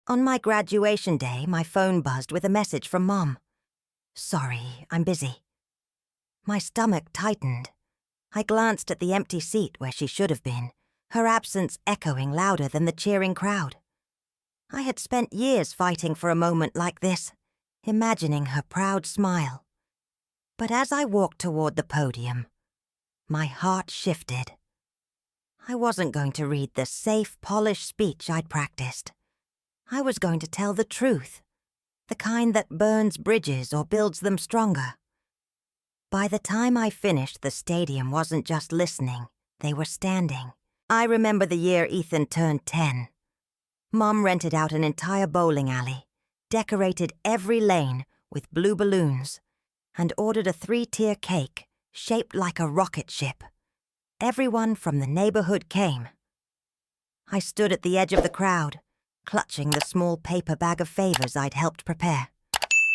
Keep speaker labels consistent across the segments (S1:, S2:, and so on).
S1: On my graduation day, my phone buzzed with a message from Mom. "Sorry, I'm busy." My stomach tightened. I glanced at the empty seat where she should have been, her absence echoing louder than the cheering crowd. I had spent years fighting for a moment like this, imagining her proud smile. But as I walked toward the podium, my heart shifted. I wasn't going to read the safe, polished speech I'd practiced. I was going to tell the truth, the kind that burns bridges or builds them stronger. By the time I finished, the stadium wasn't just listening, they were standing. I remember the year Ethan turned 10. Mom rented out an entire bowling alley, decorated every lane with blue balloons, and ordered a 3-tier cake shaped like a rocket ship. Everyone from the neighborhood came. I stood at the edge of the crowd, clutching the small paper bag of favors I'd helped prepare,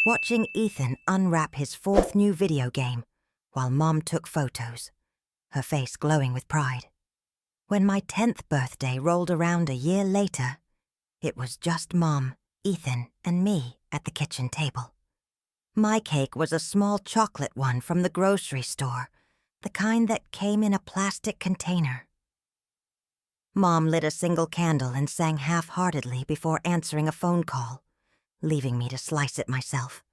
S1: watching Ethan unwrap his 4th new video game while Mom took photos, her face glowing with pride. When my 10th birthday rolled around a year later, it was just Mom, Ethan, and me at the kitchen table. My cake was a small chocolate one from the grocery store, the kind that came in a plastic container. Mom lit a single candle and sang half-heartedly before answering a phone call, leaving me to slice it myself.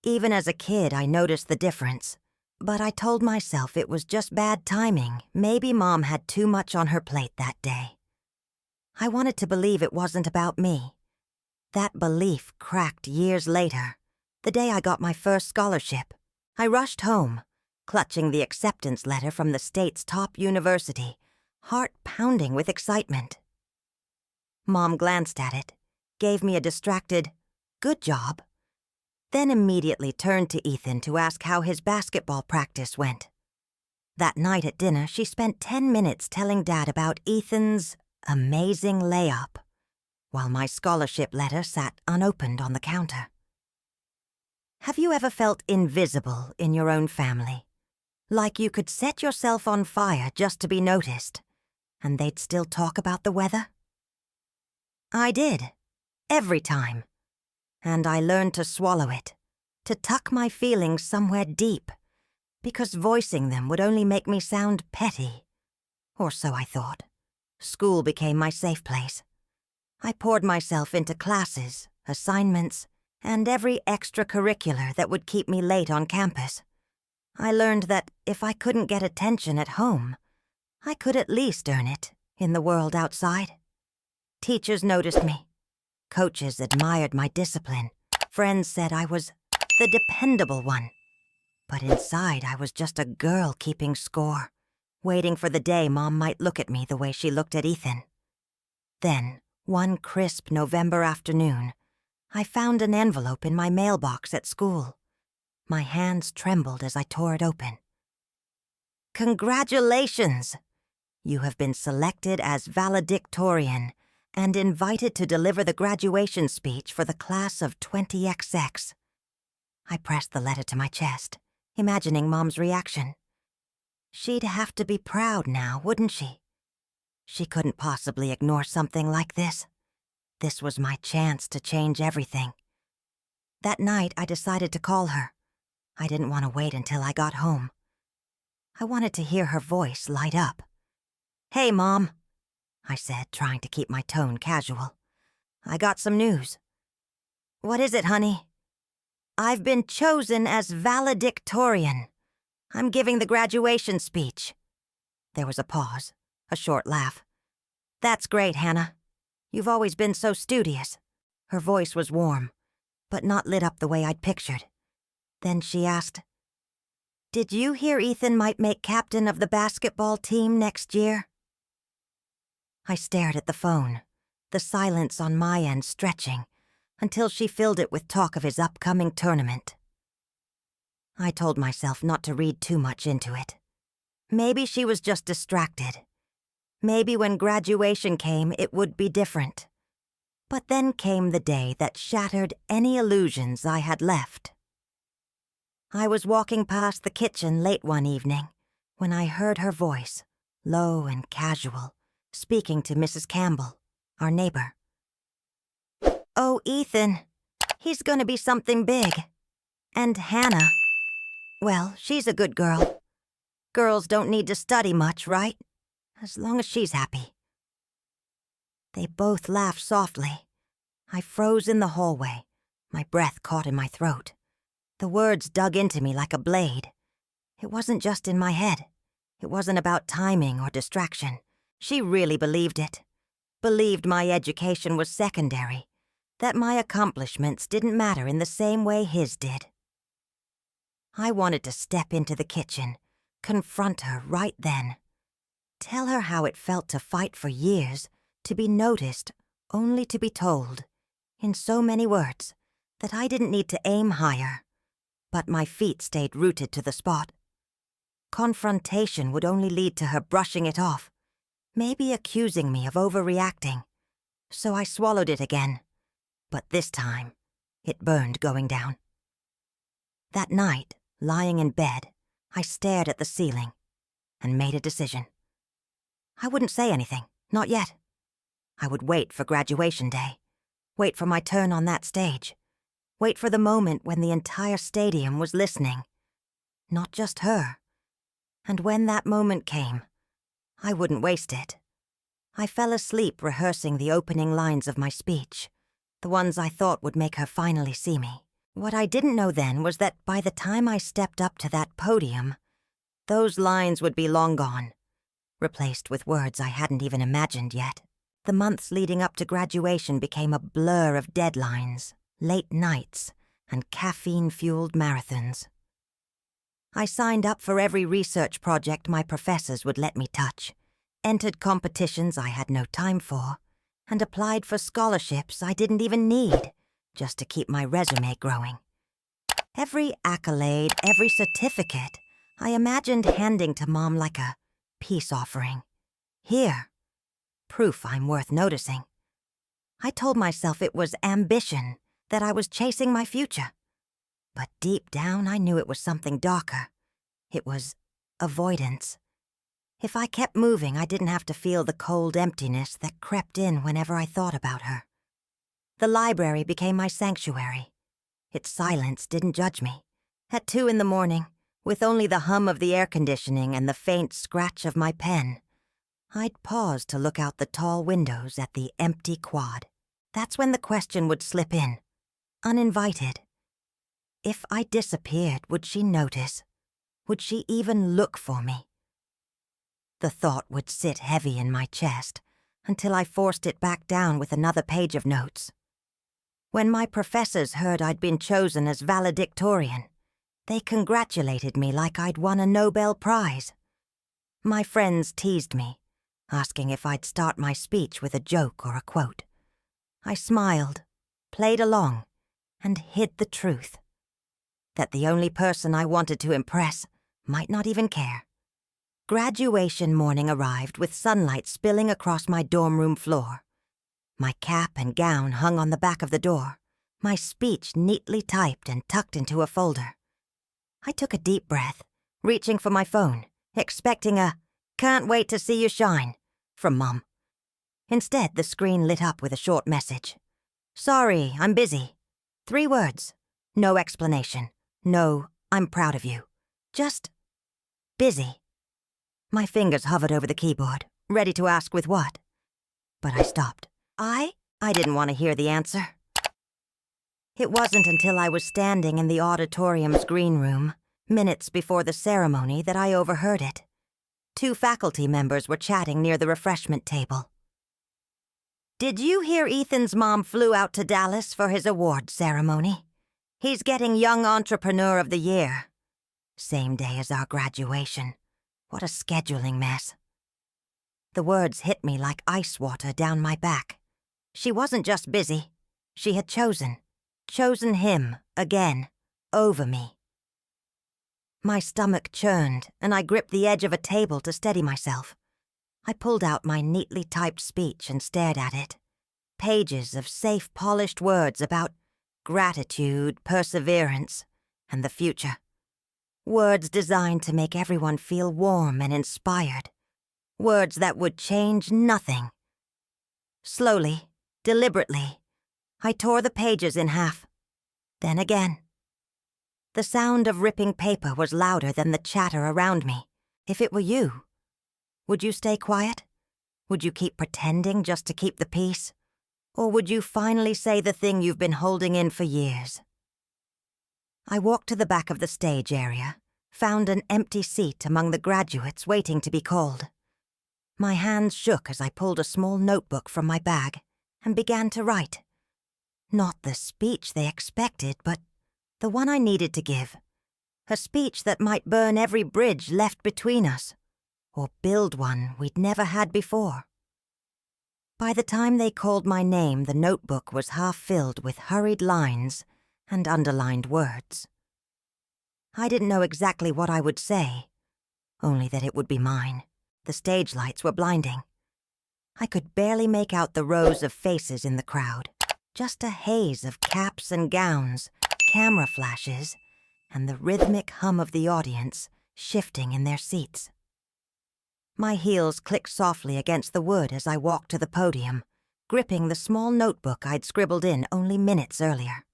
S1: Even as a kid, I noticed the difference, but I told myself it was just bad timing. Maybe Mom had too much on her plate that day. I wanted to believe it wasn't about me. That belief cracked years later, the day I got my first scholarship. I rushed home, clutching the acceptance letter from the state's top university, heart pounding with excitement. Mom glanced at it, gave me a distracted, "Good job," then immediately turned to Ethan to ask how his basketball practice went. That night at dinner, she spent 10 minutes telling Dad about Ethan's amazing layup, while my scholarship letter sat unopened on the counter. Have you ever felt invisible in your own family? Like you could set yourself on fire just to be noticed, and they'd still talk about the weather? I did, every time. And I learned to swallow it, to tuck my feelings somewhere deep, because voicing them would only make me sound petty. Or so I thought. School became my safe place. I poured myself into classes, assignments, and every extracurricular that would keep me late on campus. I learned that if I couldn't get attention at home, I could at least earn it in the world outside. Teachers noticed me. Coaches admired my discipline. Friends said I was the dependable one. But inside, I was just a girl keeping score, waiting for the day Mom might look at me the way she looked at Ethan. Then, one crisp November afternoon, I found an envelope in my mailbox at school. My hands trembled as I tore it open. "Congratulations! You have been selected as valedictorian and invited to deliver the graduation speech for the class of 20XX. I pressed the letter to my chest, imagining Mom's reaction. She'd have to be proud now, wouldn't she? She couldn't possibly ignore something like this. This was my chance to change everything. That night, I decided to call her. I didn't want to wait until I got home. I wanted to hear her voice light up. "Hey, Mom," I said, trying to keep my tone casual. "I got some news." "What is it, honey?" "I've been chosen as valedictorian. I'm giving the graduation speech." There was a pause, a short laugh. "That's great, Hannah. You've always been so studious." Her voice was warm, but not lit up the way I'd pictured. Then she asked, "Did you hear Ethan might make captain of the basketball team next year?" I stared at the phone, the silence on my end stretching, until she filled it with talk of his upcoming tournament. I told myself not to read too much into it. Maybe she was just distracted. Maybe when graduation came, it would be different. But then came the day that shattered any illusions I had left. I was walking past the kitchen late one evening when I heard her voice, low and casual, speaking to Mrs. Campbell, our neighbor. Oh, Ethan. He's gonna be something big. And Hannah. Well, she's a good girl. Girls don't need to study much, right? As long as she's happy. They both laughed softly. I froze in the hallway, my breath caught in my throat. The words dug into me like a blade. It wasn't just in my head. It wasn't about timing or distraction. She really believed it. Believed my education was secondary, that my accomplishments didn't matter in the same way his did. I wanted to step into the kitchen, confront her right then. Tell her how it felt to fight for years, to be noticed, only to be told, in so many words, that I didn't need to aim higher. But my feet stayed rooted to the spot. Confrontation would only lead to her brushing it off, maybe accusing me of overreacting. So I swallowed it again. But this time, it burned going down. That night, lying in bed, I stared at the ceiling and made a decision. I wouldn't say anything, not yet. I would wait for graduation day, wait for my turn on that stage, wait for the moment when the entire stadium was listening, not just her. And when that moment came, I wouldn't waste it. I fell asleep rehearsing the opening lines of my speech, the ones I thought would make her finally see me. What I didn't know then was that by the time I stepped up to that podium, those lines would be long gone, replaced with words I hadn't even imagined yet. The months leading up to graduation became a blur of deadlines, late nights, and caffeine-fueled marathons. I signed up for every research project my professors would let me touch, entered competitions I had no time for, and applied for scholarships I didn't even need, just to keep my resume growing. Every accolade, every certificate, I imagined handing to Mom like a peace offering. Here, proof I'm worth noticing. I told myself it was ambition, that I was chasing my future. But deep down, I knew it was something darker. It was avoidance. If I kept moving, I didn't have to feel the cold emptiness that crept in whenever I thought about her. The library became my sanctuary. Its silence didn't judge me. At 2 a.m, with only the hum of the air conditioning and the faint scratch of my pen, I'd pause to look out the tall windows at the empty quad. That's when the question would slip in, uninvited. If I disappeared, would she notice? Would she even look for me? The thought would sit heavy in my chest until I forced it back down with another page of notes. When my professors heard I'd been chosen as valedictorian, they congratulated me like I'd won a Nobel Prize. My friends teased me, asking if I'd start my speech with a joke or a quote. I smiled, played along, and hid the truth. That the only person I wanted to impress might not even care. Graduation morning arrived with sunlight spilling across my dorm room floor. My cap and gown hung on the back of the door, my speech neatly typed and tucked into a folder. I took a deep breath, reaching for my phone, expecting a "can't wait to see you shine" from Mom. Instead, the screen lit up with a short message. "Sorry, I'm busy." 3 words. No explanation. No, "I'm proud of you." Just busy. My fingers hovered over the keyboard, ready to ask with what. But I stopped. I didn't want to hear the answer. It wasn't until I was standing in the auditorium's green room, minutes before the ceremony, that I overheard it. 2 faculty members were chatting near the refreshment table. "Did you hear Ethan's mom flew out to Dallas for his award ceremony? He's getting Young Entrepreneur of the Year. Same day as our graduation. What a scheduling mess." The words hit me like ice water down my back. She wasn't just busy. She had chosen him, again, over me. My stomach churned, and I gripped the edge of a table to steady myself. I pulled out my neatly typed speech and stared at it. Pages of safe, polished words about gratitude, perseverance, and the future. Words designed to make everyone feel warm and inspired. Words that would change nothing. Slowly, deliberately, I tore the pages in half. Then again. The sound of ripping paper was louder than the chatter around me. If it were you, would you stay quiet? Would you keep pretending just to keep the peace? Or would you finally say the thing you've been holding in for years? I walked to the back of the stage area, found an empty seat among the graduates waiting to be called. My hands shook as I pulled a small notebook from my bag and began to write. Not the speech they expected, but the one I needed to give. A speech that might burn every bridge left between us, or build one we'd never had before. By the time they called my name, the notebook was half filled with hurried lines and underlined words. I didn't know exactly what I would say, only that it would be mine. The stage lights were blinding. I could barely make out the rows of faces in the crowd, just a haze of caps and gowns, camera flashes, and the rhythmic hum of the audience shifting in their seats. My heels clicked softly against the wood as I walked to the podium, gripping the small notebook I'd scribbled in only minutes earlier.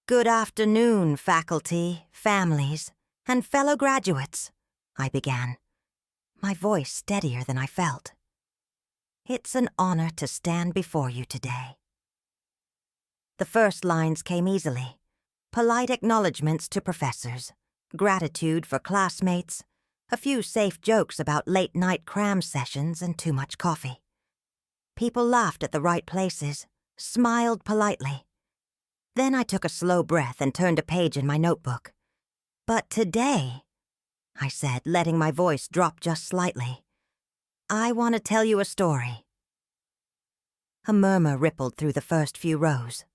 S1: "Good afternoon, faculty, families, and fellow graduates," I began, my voice steadier than I felt. "It's an honor to stand before you today." The first lines came easily. Polite acknowledgments to professors, gratitude for classmates, a few safe jokes about late-night cram sessions and too much coffee. People laughed at the right places, smiled politely. Then I took a slow breath and turned a page in my notebook. "But today," I said, letting my voice drop just slightly, "I want to tell you a story." A murmur rippled through the first few rows.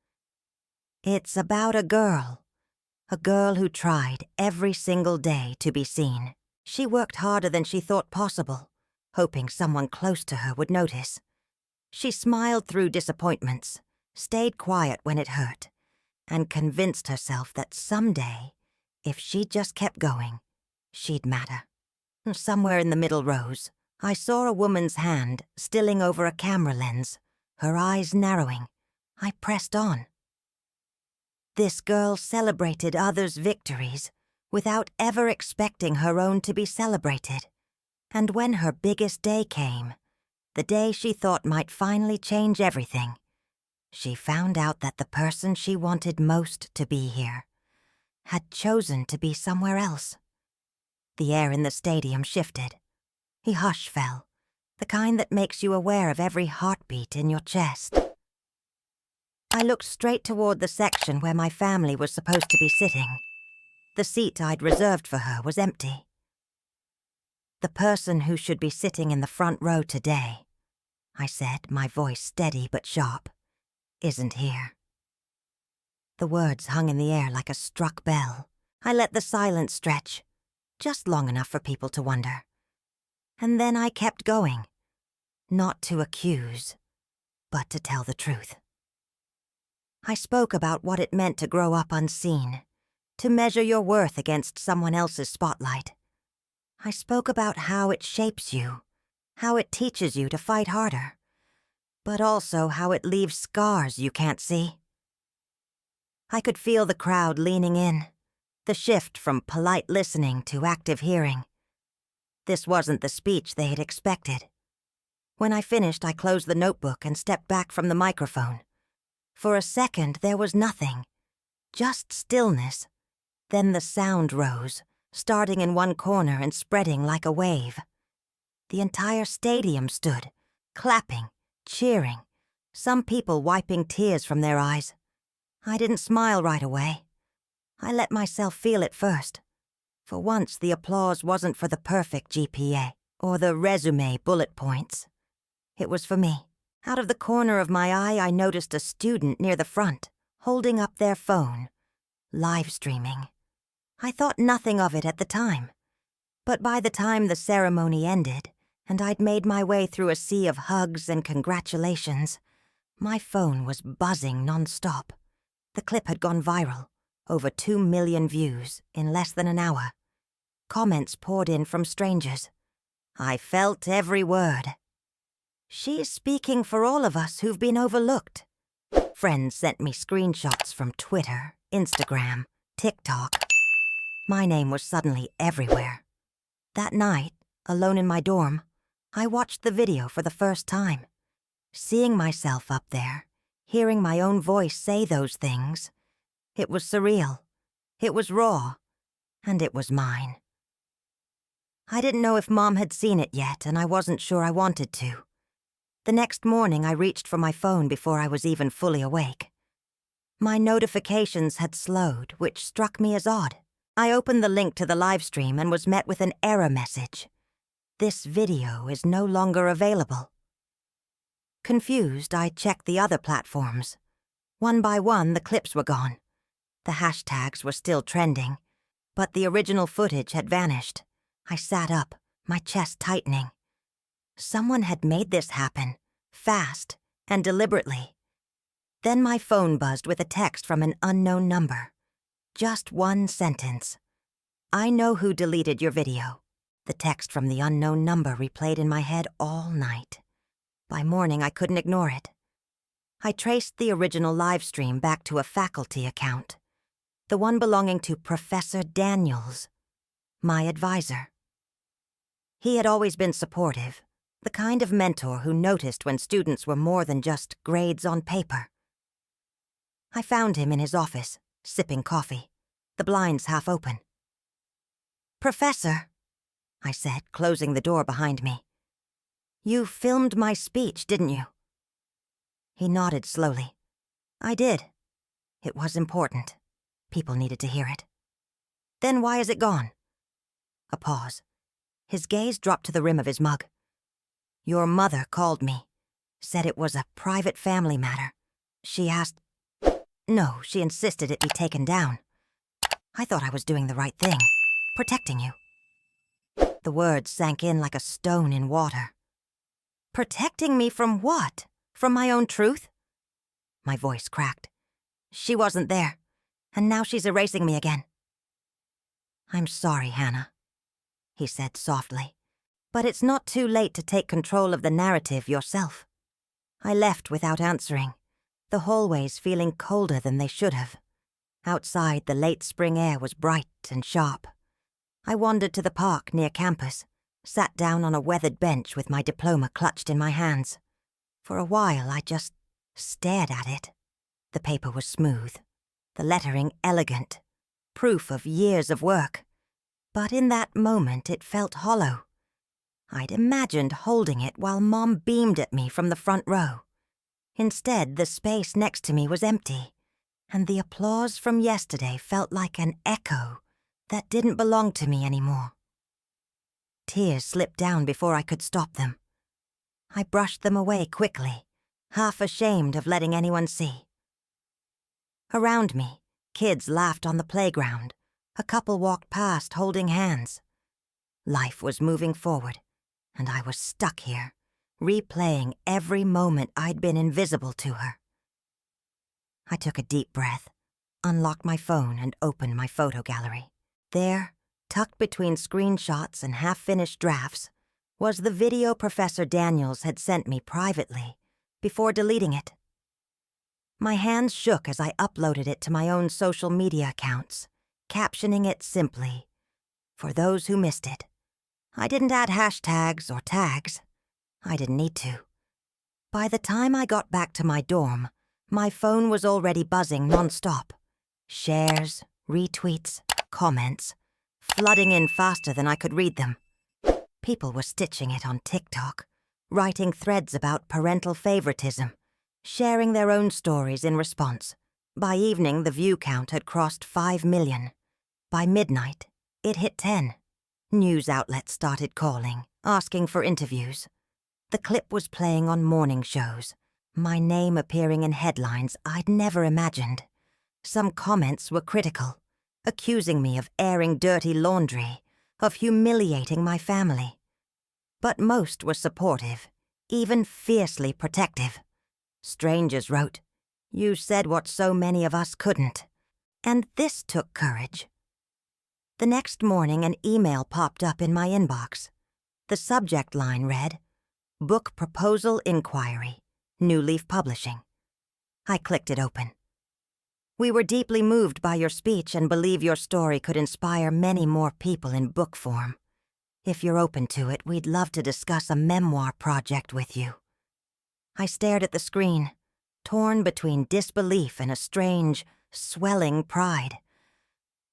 S1: "It's about a girl who tried every single day to be seen. She worked harder than she thought possible, hoping someone close to her would notice. She smiled through disappointments, stayed quiet when it hurt, and convinced herself that someday, if she just kept going, she'd matter." Somewhere in the middle rows, I saw a woman's hand stilling over a camera lens, her eyes narrowing. I pressed on. This girl celebrated others' victories without ever expecting her own to be celebrated. And when her biggest day came, the day she thought might finally change everything, she found out that the person she wanted most to be here had chosen to be somewhere else. The air in the stadium shifted. A hush fell, the kind that makes you aware of every heartbeat in your chest. I looked straight toward the section where my family was supposed to be sitting. The seat I'd reserved for her was empty. "The person who should be sitting in the front row today," I said, my voice steady but sharp, "isn't here." The words hung in the air like a struck bell. I let the silence stretch, just long enough for people to wonder. And then I kept going, not to accuse, but to tell the truth. I spoke about what it meant to grow up unseen, to measure your worth against someone else's spotlight. I spoke about how it shapes you, how it teaches you to fight harder, but also how it leaves scars you can't see. I could feel the crowd leaning in, the shift from polite listening to active hearing. This wasn't the speech they had expected. When I finished, I closed the notebook and stepped back from the microphone. For a second, there was nothing, just stillness. Then the sound rose, starting in one corner and spreading like a wave. The entire stadium stood, clapping, cheering, some people wiping tears from their eyes. I didn't smile right away. I let myself feel it first. For once, the applause wasn't for the perfect GPA or the resume bullet points. It was for me. Out of the corner of my eye, I noticed a student near the front, holding up their phone, live streaming. I thought nothing of it at the time. But by the time the ceremony ended, and I'd made my way through a sea of hugs and congratulations, my phone was buzzing nonstop. The clip had gone viral, over 2 million views in less than an hour. Comments poured in from strangers. I felt every word. "She's speaking for all of us who've been overlooked." Friends sent me screenshots from Twitter, Instagram, TikTok. My name was suddenly everywhere. That night, alone in my dorm, I watched the video for the first time. Seeing myself up there, hearing my own voice say those things, it was surreal. It was raw. And it was mine. I didn't know if Mom had seen it yet, and I wasn't sure I wanted to. The next morning, I reached for my phone before I was even fully awake. My notifications had slowed, which struck me as odd. I opened the link to the live stream and was met with an error message. This video is no longer available. Confused, I checked the other platforms. One by one, the clips were gone. The hashtags were still trending, but the original footage had vanished. I sat up, my chest tightening. Someone had made this happen, fast and deliberately. Then my phone buzzed with a text from an unknown number. Just one sentence. "I know who deleted your video." The text from the unknown number replayed in my head all night. By morning, I couldn't ignore it. I traced the original live stream back to a faculty account, the one belonging to Professor Daniels, my advisor. He had always been supportive, the kind of mentor who noticed when students were more than just grades on paper. I found him in his office, sipping coffee, the blinds half open. "Professor," I said, closing the door behind me. "You filmed my speech, didn't you?" He nodded slowly. "I did. It was important. People needed to hear it." "Then why is it gone?" A pause. His gaze dropped to the rim of his mug. "Your mother called me. Said it was a private family matter. She asked... No, she insisted it be taken down. I thought I was doing the right thing, protecting you." The words sank in like a stone in water. "Protecting me from what? From my own truth?" My voice cracked. "She wasn't there, and now she's erasing me again." "I'm sorry, Hannah," he said softly, "but it's not too late to take control of the narrative yourself." I left without answering, the hallways feeling colder than they should have. Outside, the late spring air was bright and sharp. I wandered to the park near campus, sat down on a weathered bench with my diploma clutched in my hands. For a while, I just stared at it. The paper was smooth, the lettering elegant, proof of years of work. But in that moment, it felt hollow. I'd imagined holding it while Mom beamed at me from the front row. Instead, the space next to me was empty, and the applause from yesterday felt like an echo that didn't belong to me anymore. Tears slipped down before I could stop them. I brushed them away quickly, half ashamed of letting anyone see. Around me, kids laughed on the playground. A couple walked past holding hands. Life was moving forward, and I was stuck here, replaying every moment I'd been invisible to her. I took a deep breath, unlocked my phone, and opened my photo gallery. There, tucked between screenshots and half-finished drafts, was the video Professor Daniels had sent me privately, before deleting it. My hands shook as I uploaded it to my own social media accounts, captioning it simply, "For those who missed it." I didn't add hashtags or tags. I didn't need to. By the time I got back to my dorm, my phone was already buzzing nonstop. Shares, retweets, comments, flooding in faster than I could read them. People were stitching it on TikTok, writing threads about parental favoritism, sharing their own stories in response. By evening, the view count had crossed 5 million. By midnight, it hit 10. News outlets started calling, asking for interviews. The clip was playing on morning shows, my name appearing in headlines I'd never imagined. Some comments were critical, accusing me of airing dirty laundry, of humiliating my family. But most were supportive, even fiercely protective. Strangers wrote, "You said what so many of us couldn't." And this took courage. The next morning, an email popped up in my inbox. The subject line read, "Book Proposal Inquiry, New Leaf Publishing." I clicked it open. We were deeply moved by your speech and believe your story could inspire many more people in book form. If you're open to it, we'd love to discuss a memoir project with you. I stared at the screen, torn between disbelief and a strange, swelling pride.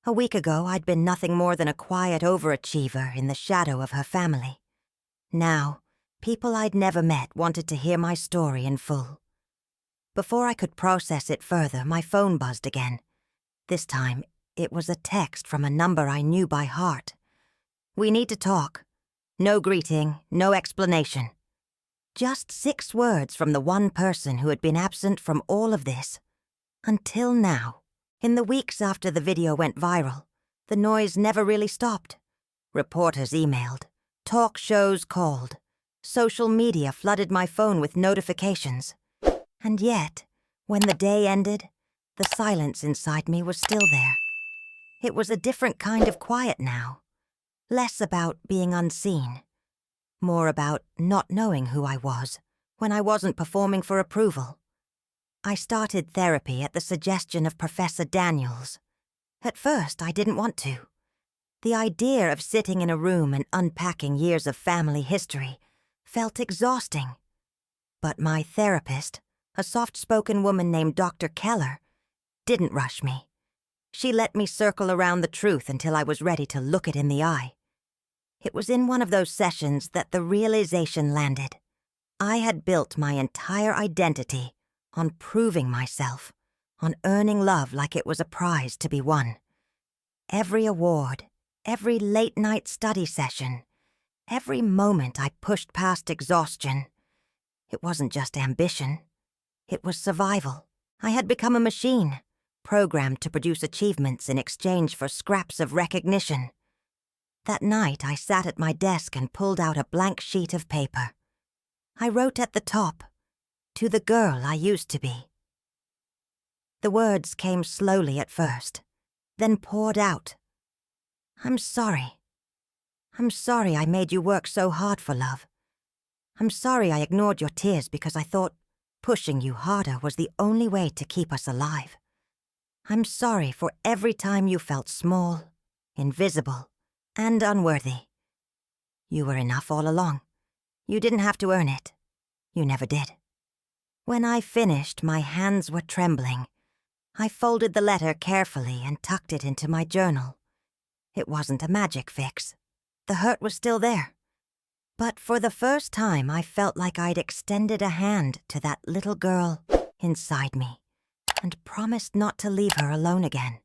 S1: A week ago, I'd been nothing more than a quiet overachiever in the shadow of her family. Now, people I'd never met wanted to hear my story in full. Before I could process it further, my phone buzzed again. This time, it was a text from a number I knew by heart. "We need to talk. No greeting, no explanation." Just 6 words from the one person who had been absent from all of this. Until now. In the weeks after the video went viral, the noise never really stopped. Reporters emailed. Talk shows called. Social media flooded my phone with notifications. And yet, when the day ended, the silence inside me was still there. It was a different kind of quiet now. Less about being unseen. More about not knowing who I was when I wasn't performing for approval. I started therapy at the suggestion of Professor Daniels. At first, I didn't want to. The idea of sitting in a room and unpacking years of family history felt exhausting. But my therapist, a soft-spoken woman named Dr. Keller, didn't rush me. She let me circle around the truth until I was ready to look it in the eye. It was in one of those sessions that the realization landed. I had built my entire identity on proving myself, on earning love like it was a prize to be won. Every award, every late-night study session, every moment I pushed past exhaustion. It wasn't just ambition. It was survival. I had become a machine, programmed to produce achievements in exchange for scraps of recognition. That night, I sat at my desk and pulled out a blank sheet of paper. I wrote at the top, "To the girl I used to be." The words came slowly at first, then poured out. "I'm sorry. I'm sorry I made you work so hard for love. I'm sorry I ignored your tears because I thought pushing you harder was the only way to keep us alive. I'm sorry for every time you felt small, invisible, and unworthy. You were enough all along. You didn't have to earn it. You never did." When I finished, my hands were trembling. I folded the letter carefully and tucked it into my journal. It wasn't a magic fix. The hurt was still there. But for the first time, I felt like I'd extended a hand to that little girl inside me and promised not to leave her alone again.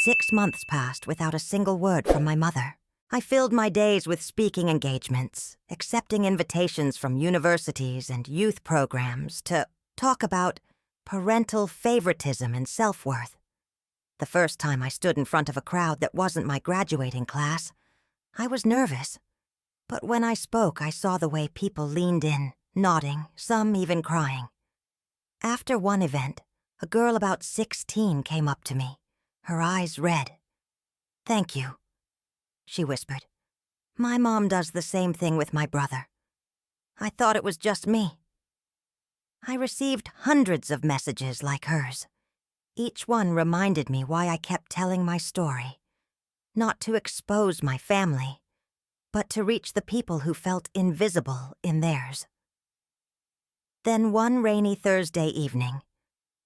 S1: 6 months passed without a single word from my mother. I filled my days with speaking engagements, accepting invitations from universities and youth programs to talk about parental favoritism and self-worth. The first time I stood in front of a crowd that wasn't my graduating class, I was nervous. But when I spoke, I saw the way people leaned in, nodding, some even crying. After one event, a girl about 16 came up to me, her eyes red. "Thank you," she whispered. "My mom does the same thing with my brother. I thought it was just me." I received hundreds of messages like hers. Each one reminded me why I kept telling my story. Not to expose my family, but to reach the people who felt invisible in theirs. Then one rainy Thursday evening,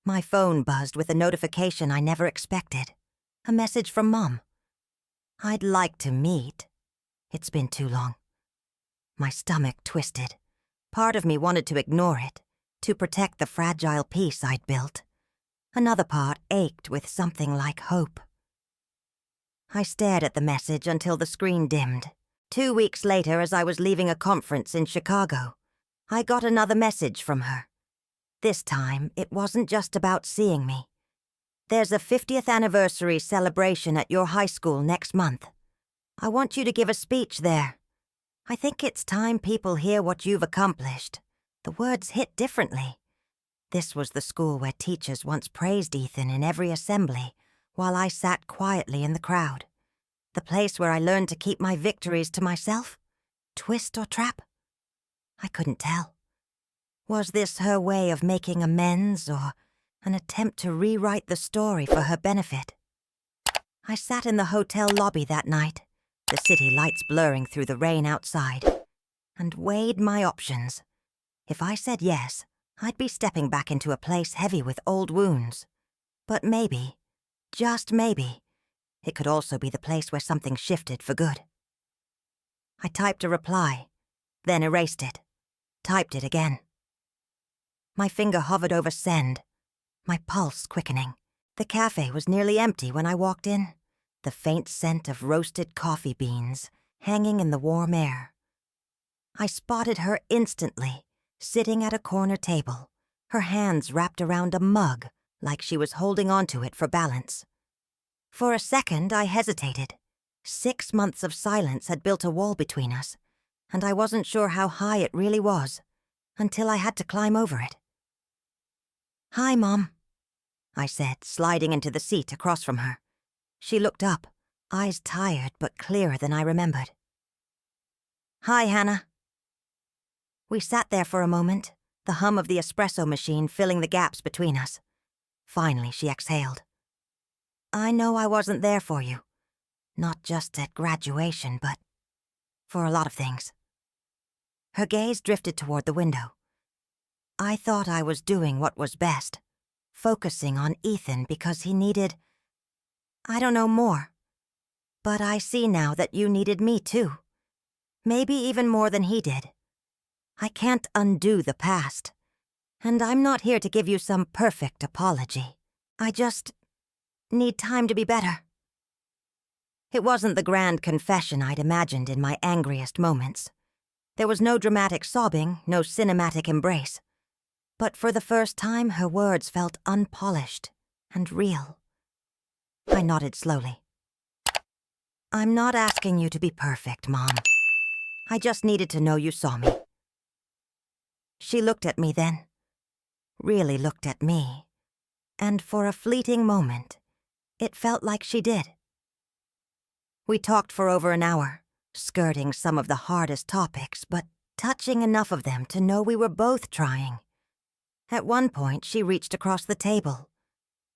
S1: my phone buzzed with a notification I never expected. A message from Mom. "I'd like to meet. It's been too long." My stomach twisted. Part of me wanted to ignore it, to protect the fragile peace I'd built. Another part ached with something like hope. I stared at the message until the screen dimmed. 2 weeks later, as I was leaving a conference in Chicago, I got another message from her. This time, it wasn't just about seeing me. "There's a 50th anniversary celebration at your high school next month. I want you to give a speech there. I think it's time people hear what you've accomplished." The words hit differently. This was the school where teachers once praised Ethan in every assembly, while I sat quietly in the crowd. The place where I learned to keep my victories to myself? Twist or trap? I couldn't tell. Was this her way of making amends, or An attempt to rewrite the story for her benefit. I sat in the hotel lobby that night, the city lights blurring through the rain outside, and weighed my options. If I said yes, I'd be stepping back into a place heavy with old wounds. But maybe, just maybe, it could also be the place where something shifted for good. I typed a reply, then erased it, typed it again. My finger hovered over send, my pulse quickening. The cafe was nearly empty when I walked in, the faint scent of roasted coffee beans hanging in the warm air. I spotted her instantly, sitting at a corner table, her hands wrapped around a mug like she was holding onto it for balance. For a second, I hesitated. 6 months of silence had built a wall between us, and I wasn't sure how high it really was, until I had to climb over it. "Hi, Mom," I said, sliding into the seat across from her. She looked up, eyes tired but clearer than I remembered. "Hi, Hannah." We sat there for a moment, the hum of the espresso machine filling the gaps between us. Finally, she exhaled. "I know I wasn't there for you. Not just at graduation, but for a lot of things." Her gaze drifted toward the window. "I thought I was doing what was best, focusing on Ethan because he needed, I don't know, more. But I see now that you needed me too. Maybe even more than he did. I can't undo the past. And I'm not here to give you some perfect apology. I just need time to be better." It wasn't the grand confession I'd imagined in my angriest moments. There was no dramatic sobbing, no cinematic embrace. But for the first time, her words felt unpolished and real. I nodded slowly. "I'm not asking you to be perfect, Mom. I just needed to know you saw me." She looked at me then, really looked at me, and for a fleeting moment, it felt like she did. We talked for over an hour, skirting some of the hardest topics, but touching enough of them to know we were both trying. At one point, she reached across the table.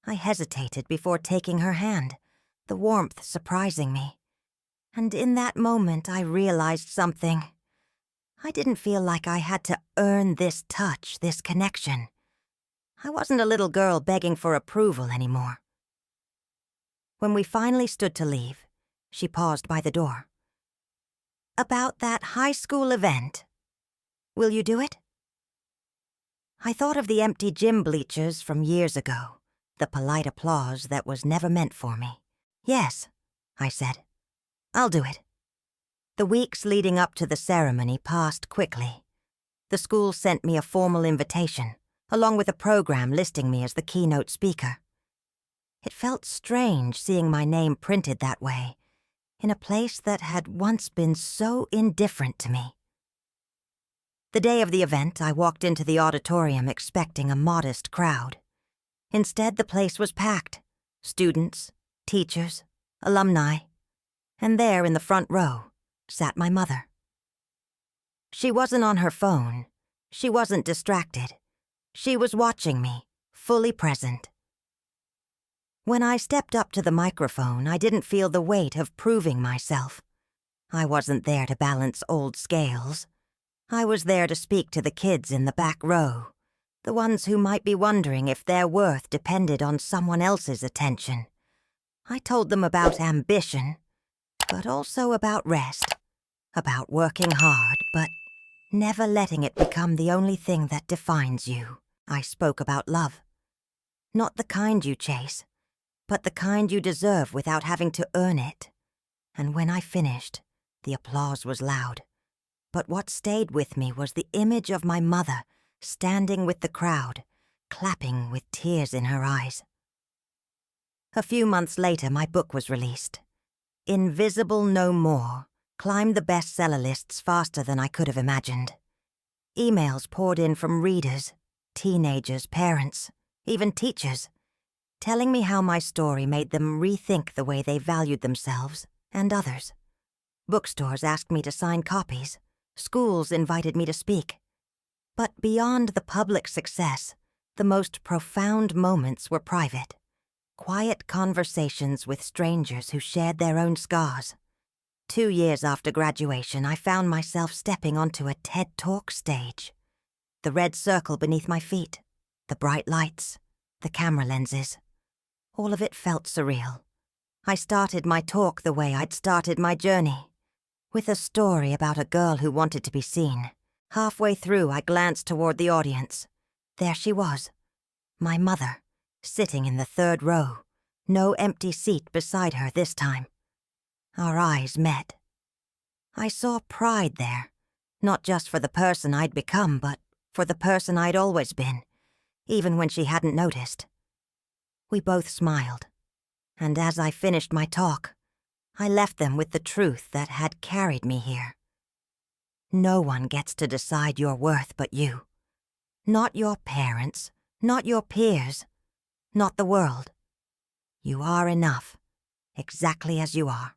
S1: I hesitated before taking her hand, the warmth surprising me. And in that moment, I realized something. I didn't feel like I had to earn this touch, this connection. I wasn't a little girl begging for approval anymore. When we finally stood to leave, she paused by the door. "About that high school event. Will you do it?" I thought of the empty gym bleachers from years ago, the polite applause that was never meant for me. "Yes," I said. "I'll do it." The weeks leading up to the ceremony passed quickly. The school sent me a formal invitation, along with a program listing me as the keynote speaker. It felt strange seeing my name printed that way, in a place that had once been so indifferent to me. The day of the event, I walked into the auditorium expecting a modest crowd. Instead, the place was packed. Students, teachers, alumni. And there in the front row sat my mother. She wasn't on her phone. She wasn't distracted. She was watching me, fully present. When I stepped up to the microphone, I didn't feel the weight of proving myself. I wasn't there to balance old scales. I was there to speak to the kids in the back row, the ones who might be wondering if their worth depended on someone else's attention. I told them about ambition, but also about rest, about working hard, but never letting it become the only thing that defines you. I spoke about love. Not the kind you chase, but the kind you deserve without having to earn it. And when I finished, the applause was loud. But what stayed with me was the image of my mother standing with the crowd, clapping with tears in her eyes. A few months later, my book was released. Invisible No More climbed the bestseller lists faster than I could have imagined. Emails poured in from readers, teenagers, parents, even teachers, telling me how my story made them rethink the way they valued themselves and others. Bookstores asked me to sign copies. Schools invited me to speak. But beyond the public success, The most profound moments were private. Quiet conversations with strangers who shared their own scars. 2 years after graduation, I found myself stepping onto a TED Talk stage. The red circle beneath my feet, the bright lights, the camera lenses. All of it felt surreal. I started my talk the way I'd started my journey, with a story about a girl who wanted to be seen. Halfway through, I glanced toward the audience. There she was, my mother, sitting in the 3rd row, no empty seat beside her this time. Our eyes met. I saw pride there, not just for the person I'd become, but for the person I'd always been, even when she hadn't noticed. We both smiled, and as I finished my talk, I left them with the truth that had carried me here. No one gets to decide your worth but you. Not your parents, not your peers, not the world. You are enough, exactly as you are.